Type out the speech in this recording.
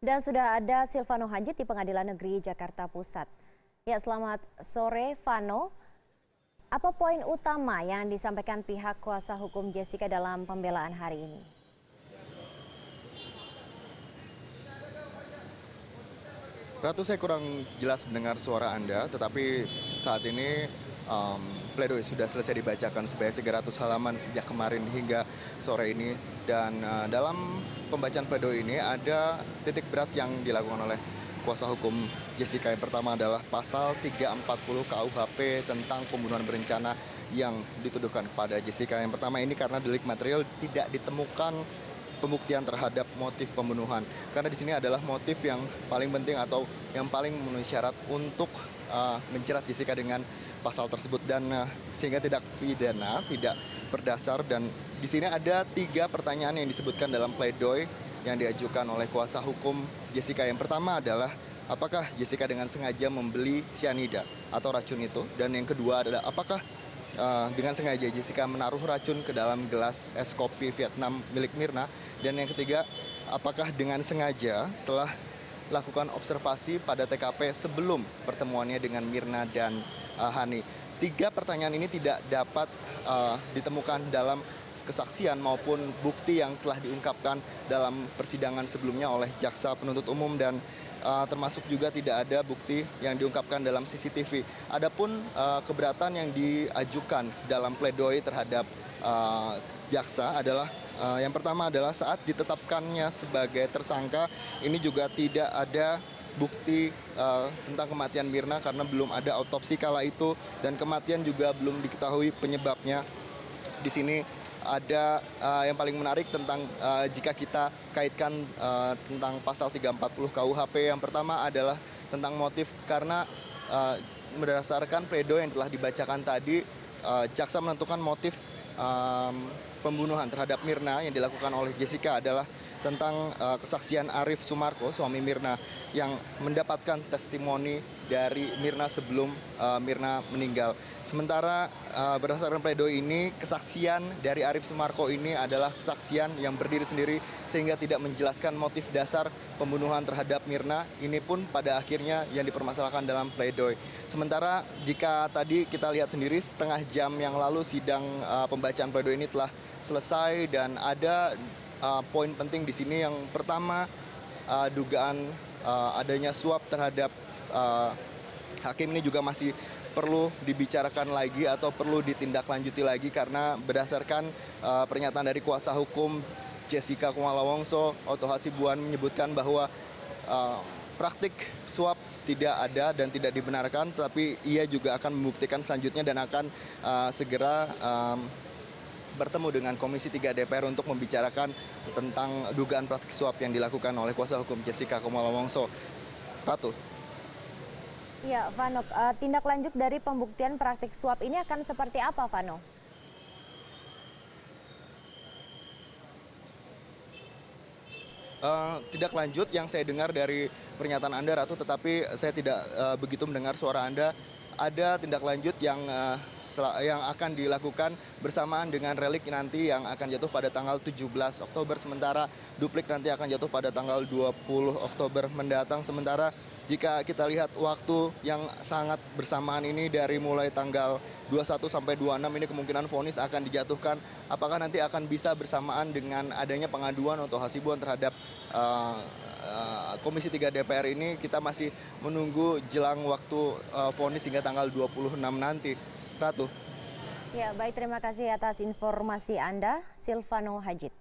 Dan sudah ada Silvano Hajid di Pengadilan Negeri Jakarta Pusat. Ya, selamat sore Vano. Apa poin utama yang disampaikan pihak kuasa hukum Jessica dalam pembelaan hari ini? Ratu, saya kurang jelas mendengar suara Anda, tetapi saat ini pledoi sudah selesai dibacakan sebanyak 300 halaman sejak kemarin hingga sore ini. Dan dalam pembacaan pledoi ini ada titik berat yang dilakukan oleh kuasa hukum Jessica. Yang pertama adalah pasal 340 KUHP tentang pembunuhan berencana yang dituduhkan kepada Jessica. Yang pertama ini karena delik material tidak ditemukan pembuktian terhadap motif pembunuhan. Karena di sini adalah motif yang paling penting atau yang paling memenuhi syarat untuk menjerat Jessica dengan pasal tersebut, dan sehingga tidak pidana, tidak berdasar. Dan di sini ada 3 pertanyaan yang disebutkan dalam pledoi yang diajukan oleh kuasa hukum Jessica. Yang pertama adalah apakah Jessica dengan sengaja membeli cyanida atau racun itu, dan yang kedua adalah apakah dengan sengaja Jessica menaruh racun ke dalam gelas es kopi Vietnam milik Mirna, dan yang ketiga apakah dengan sengaja telah lakukan observasi pada TKP sebelum pertemuannya dengan Mirna dan Hani. 3 pertanyaan ini tidak dapat ditemukan dalam kesaksian maupun bukti yang telah diungkapkan dalam persidangan sebelumnya oleh jaksa penuntut umum, dan termasuk juga tidak ada bukti yang diungkapkan dalam CCTV. Adapun keberatan yang diajukan dalam pledoi terhadap jaksa adalah yang pertama adalah saat ditetapkannya sebagai tersangka ini juga tidak ada bukti tentang kematian Mirna karena belum ada otopsi kala itu, dan kematian juga belum diketahui penyebabnya. Di sini ada yang paling menarik tentang jika kita kaitkan tentang pasal 340 KUHP. Yang pertama adalah tentang motif, karena berdasarkan pledoi yang telah dibacakan tadi, jaksa menentukan motif pembunuhan terhadap Mirna yang dilakukan oleh Jessica adalah tentang kesaksian Arif Sumarko, suami Mirna, yang mendapatkan testimoni dari Mirna sebelum Mirna meninggal. Sementara berdasarkan pledoi ini, kesaksian dari Arif Sumarko ini adalah kesaksian yang berdiri sendiri sehingga tidak menjelaskan motif dasar pembunuhan terhadap Mirna. Ini pun pada akhirnya yang dipermasalahkan dalam pledoi. Sementara jika tadi kita lihat sendiri setengah jam yang lalu sidang pembacaan pledoi ini telah selesai, dan ada poin penting di sini. Yang pertama, dugaan adanya suap terhadap hakim ini juga masih perlu dibicarakan lagi atau perlu ditindaklanjuti lagi, karena berdasarkan pernyataan dari kuasa hukum Jessica Kumala Wongso, Oto Hasibuan, menyebutkan bahwa praktik suap tidak ada dan tidak dibenarkan, tapi ia juga akan membuktikan selanjutnya dan akan segera bertemu dengan Komisi 3 DPR untuk membicarakan tentang dugaan praktik suap yang dilakukan oleh kuasa hukum Jessica Kumala Wongso. Ratu. Ya, Vano, tindak lanjut dari pembuktian praktik suap ini akan seperti apa, Vano? Tidak lanjut yang saya dengar dari pernyataan Anda, Ratu, tetapi saya tidak begitu mendengar suara Anda. Ada tindak lanjut yang akan dilakukan bersamaan dengan relik nanti yang akan jatuh pada tanggal 17 Oktober, sementara duplik nanti akan jatuh pada tanggal 20 Oktober mendatang. Sementara jika kita lihat waktu yang sangat bersamaan ini dari mulai tanggal 21 sampai 26 ini kemungkinan vonis akan dijatuhkan. Apakah nanti akan bisa bersamaan dengan adanya pengaduan atau hasibuan terhadap Komisi 3 DPR ini, kita masih menunggu jelang waktu vonis hingga tanggal 26 nanti. Ratu. Ya, baik, terima kasih atas informasi Anda, Silvano Hajid.